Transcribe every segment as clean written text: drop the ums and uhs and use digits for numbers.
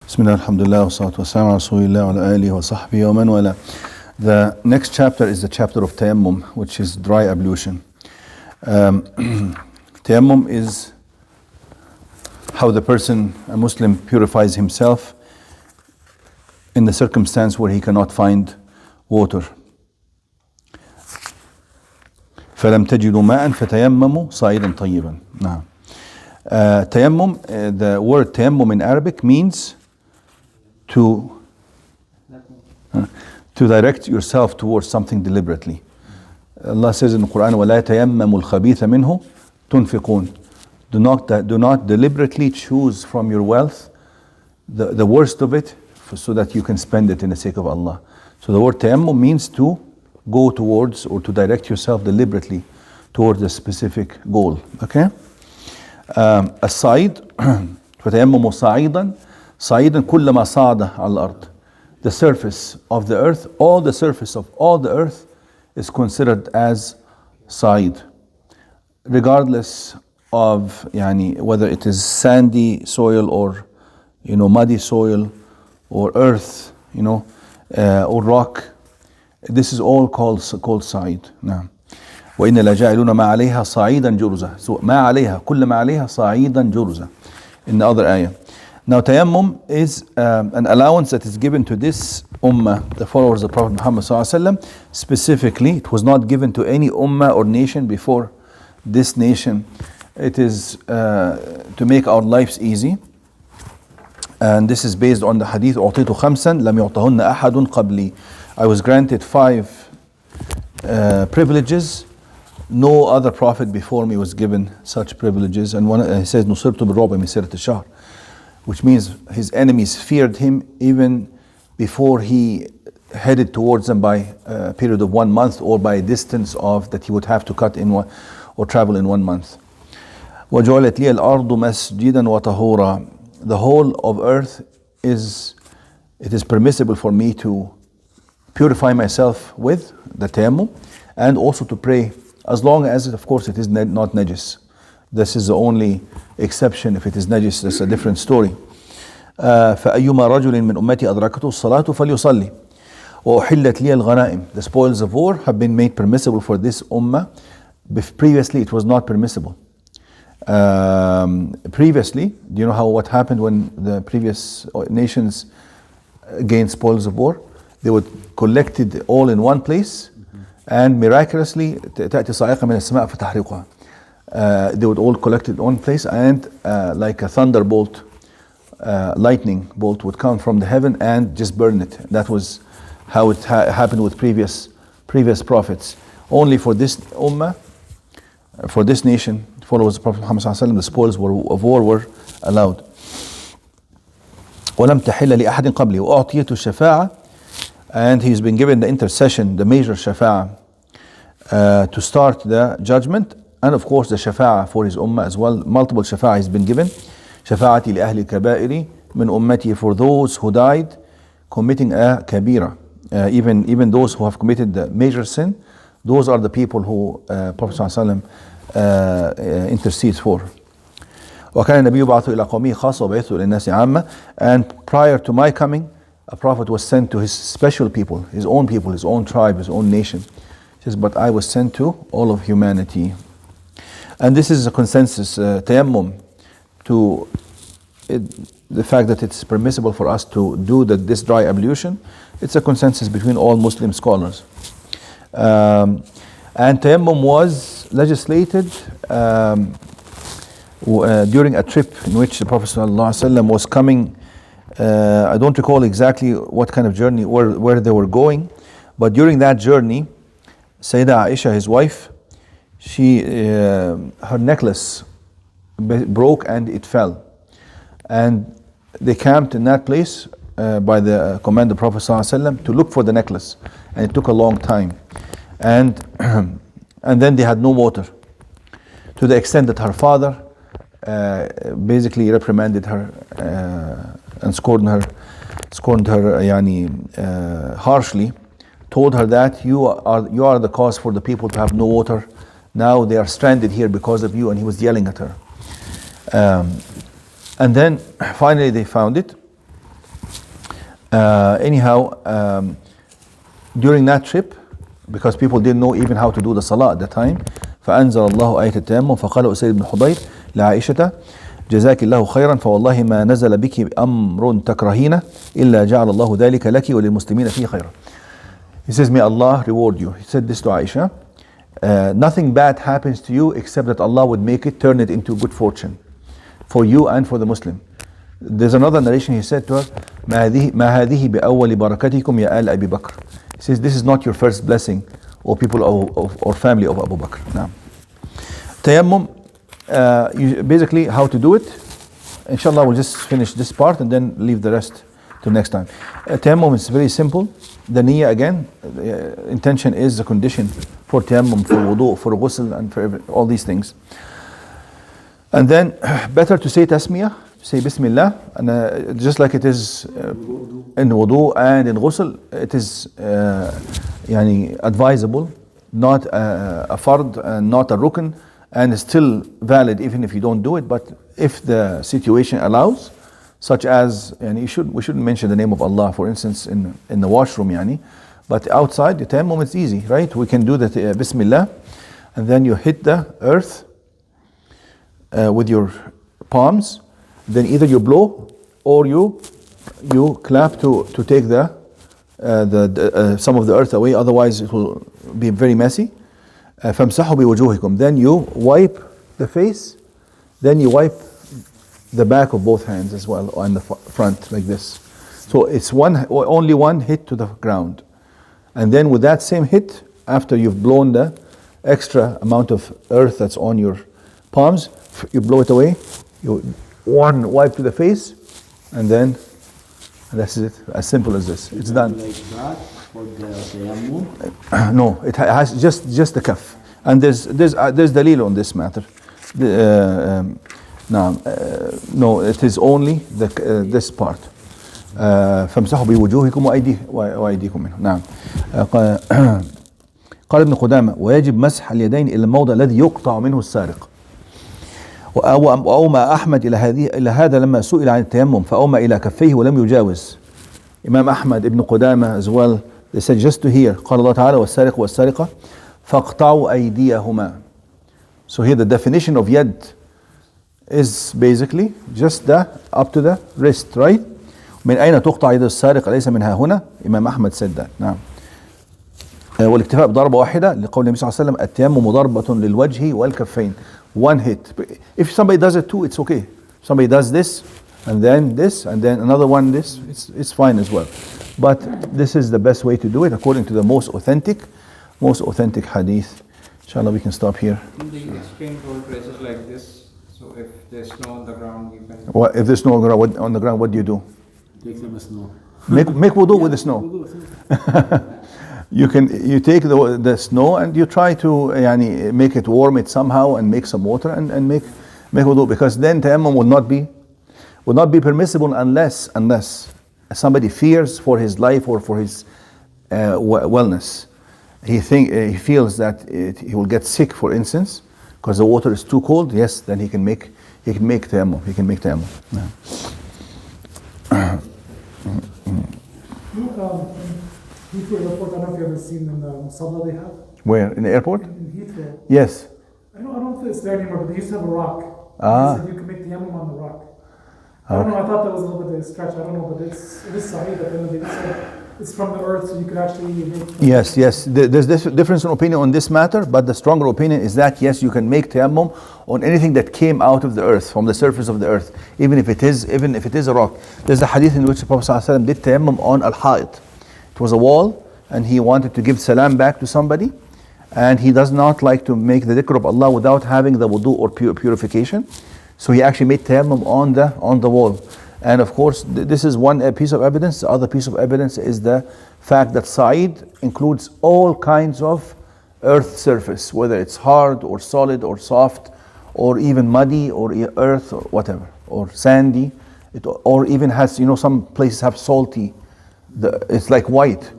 Bismillah, alhamdulillah, wa salatu wa salam ala rasulillah wa ala alihi wa sahbihi wa man wala. The next chapter is the chapter of Tayamum, which is dry ablution. Tayamum is how the person, a Muslim, purifies himself in the circumstance where he cannot find water. فَلَمْ تَجِدُوا مَاءً فَتَيَمَّمُوا صَعِيدًا طَيِّبًا. Now, Tayammum, the word Tayammum in Arabic means to direct yourself towards something deliberately. Allah says in the Quran, وَلَا تَيَمَّمُوا الْخَبِيثَ مِنْهُ تُنْفِقُونَ. Do not deliberately choose from your wealth the worst of it so that you can spend it in the sake of Allah. So the word Tayammum means to go towards or to direct yourself deliberately towards a specific goal. Okay? الصعيد فتيمموا صعيدا صعيدا كل ما صعد على الأرض. The surface of the earth, all the surface of all the earth is considered as صعيد, regardless of whether it is sandy soil or muddy soil or earth, or rock. This is all called صعيد. Now, وإن لجاعلون ما عليها صعيدا جرزا. So ما عليها كل ما عليها صعيدا جرزا in the other ayah. Now Tayammum is an allowance that is given to this ummah, the followers of Prophet Muhammad ﷺ. Specifically, it was not given to any ummah or nation before this nation. It is to make our lives easy, and this is based on the hadith أعطيت خمسا لم يعطهن أحد قبلي. I was granted 5 privileges. No other prophet before me was given such privileges. And one, he says نصرت بالرعب مسيرة الشهر, which means his enemies feared him even before he headed towards them by a period of 1 month, or by a distance of that he would have to cut in one, or travel in 1 month. وجعلت لي الأرض مسجدا وطهورا. The whole of earth it is permissible for me to purify myself with the tayammum, and also to pray, as long as of course it is not najis. This is the only exception. If it is najis, that's a different story. فأيما رجل من أمتي أدركته الصلاة فليصلي وأحلت لي الغنائم. The spoils of war have been made permissible for this ummah. Previously it was not permissible. Previously, do you know what happened when the previous nations gained spoils of war? They would collect it all in one place, and miraculously تأتي صاعقة من السماء فتحرقها. They would all collect it in one place, and like a thunderbolt, lightning bolt would come from the heaven and just burn it. That was how it happened with previous prophets. Only for this ummah, for this nation, followers of Prophet Muhammad ﷺ, the spoils of war were allowed. ولم تحل لأحد قبلي وأعطيته الشفاعة. And he's been given the intercession, the major shafa'ah, to start the judgment, and of course the shafa'ah for his ummah as well. Multiple shafa'ah has been given. شفاعتي لأهل الكبائر من أمتي, for those who died committing a kabira. Even those who have committed the major sin, those are the people who Prophet ﷺ intercedes for. وكان النبي يبعث إلى قومه خاصة وبعثه إلى الناس عامة. And prior to my coming, a prophet was sent to his special people, his own tribe, his own nation. He says, but I was sent to all of humanity. And this is a consensus, tayammum, to the fact that it's permissible for us to do this dry ablution. It's a consensus between all Muslim scholars. And tayammum was legislated during a trip in which the Prophet ﷺ was coming. I don't recall exactly what kind of journey, where they were going, but during that journey, Sayyidah Aisha, his wife, her necklace broke and it fell, and they camped in that place by the command of Prophet ﷺ to look for the necklace, and it took a long time, and then they had no water, to the extent that her father basically reprimanded her and scorned her harshly, told her that you are the cause for the people to have no water. Now they are stranded here because of you, and he was yelling at her. And then finally they found it, Anyhow, during that trip, because people didn't know even how to do the salah at the time, فأنزل الله آية التيمم فقال أسيد بن حضير لعائشة جزاك الله خيرا فوالله ما نزل بك أمر تكرهينه إلا جعل الله ذلك لك وللمسلمين فيه خيرا. He says, may Allah reward you. He said this to Aisha. Nothing bad happens to you except that Allah would make it, turn it into good fortune for you and for the Muslim. There's another narration. He said to her, ما هذه بأول بركتكم يا آل أبي بكر. He says, this is not your first blessing, or people or family of Abu Bakr. Now, Tayammum, basically how to do it. Inshallah, we'll just finish this part and then leave the rest to next time. Tayammum is very simple. The niyyah again, intention is the condition for tayammum, for wudu, for ghusl, and for all these things. And then, better to say tasmiyah, say Bismillah, and just like it is in wudu and in ghusl, it is advisable, not a fard and not a rukn, and it's still valid even if you don't do it. But if the situation allows, such as, we shouldn't mention the name of Allah, for instance, in the washroom, but outside the tayammum it's easy, right? We can do the Bismillah, and then you hit the earth with your palms. Then either you blow or you clap to take the some of the earth away. Otherwise, it will be very messy. فَامْسَحُوا بِوُجُوهِكُمْ. Then you wipe the face. Then you wipe the back of both hands as well, on the front like this. So it's only one hit to the ground, and then with that same hit, after you've blown the extra amount of earth that's on your palms, you blow it away. One wipe to the face, and then that's it. As simple as this. It's done. Like that for the tayammum? No, it has just the kaf. And there's dalil on this matter. No, it is only this part. فامسحوا بوجوهكم وأيديكم منه. نعم. قال ابن قدامة ويجب مسح اليدين إلى الموضع الذي يقطع منه السارق. وأومى أحمد إلى هذا لما سئل عن التيمم فأومى إلى كفيه ولم يجاوز. Imam Ahmad ibn Qudama as well, they said just to hear قال الله تعالى والسارق والسارقة فاقطعوا أيديهما. So here the definition of yad is basically just the up to the wrist, right? من أين تقطع يد السارق ليس منها هنا. Imam Ahmad said that. نعم. والاكتفاء بضربة واحدة لقول النبي صلى الله عليه وسلم التيمم ضربة للوجه والكفين. One hit. If somebody does it too, it's okay. Somebody does this and then another one this, it's fine as well. But this is the best way to do it according to the most authentic hadith. Inshallah, we can stop here. In the explain road races like this, so if there's snow on the ground, you can. What if there's snow on the ground? What do you do? Take some snow. Make wudu with the snow. You take the snow and you try to make it warm it somehow and make some water and make wudu, because then tayammum will not be permissible unless somebody fears for his life or for his wellness. He feels that he will get sick, for instance, because the water is too cold. Yes, then he can make tayammum. He can make tayammum. Heathrow Airport, I don't know if you've ever seen in the Musalla they have. Where? In the airport? In Heathrow. Yes. I don't know if it's there anymore, but they used to have a rock. Ah. They said you can make the tayammum on the rock. I don't know, I thought that was a little bit of a stretch, I don't know, but it is sahih at the end of the day. So it's from the earth, so you could actually make... Yes. There's this difference in opinion on this matter, but the stronger opinion is that yes, you can make tayammum on anything that came out of the earth, from the surface of the earth, even if it is a rock. There's a hadith in which the Prophet ﷺ did tayammum on al-ha'it. It was a wall, and he wanted to give salam back to somebody, and he does not like to make the dhikr of Allah without having the wudu or purification. So he actually made tayammum on the wall. And of course, this is one piece of evidence. The other piece of evidence is the fact that sa'id includes all kinds of earth surface, whether it's hard or solid or soft, or even muddy or earth or whatever, or sandy, or even has, some places have salty. It's like white.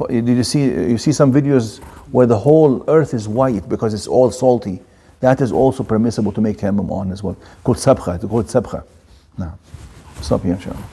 You see some videos where the whole earth is white because it's all salty. That is also permissible to make tayammum on as well. Called sabkha. Now, stop here, inshallah.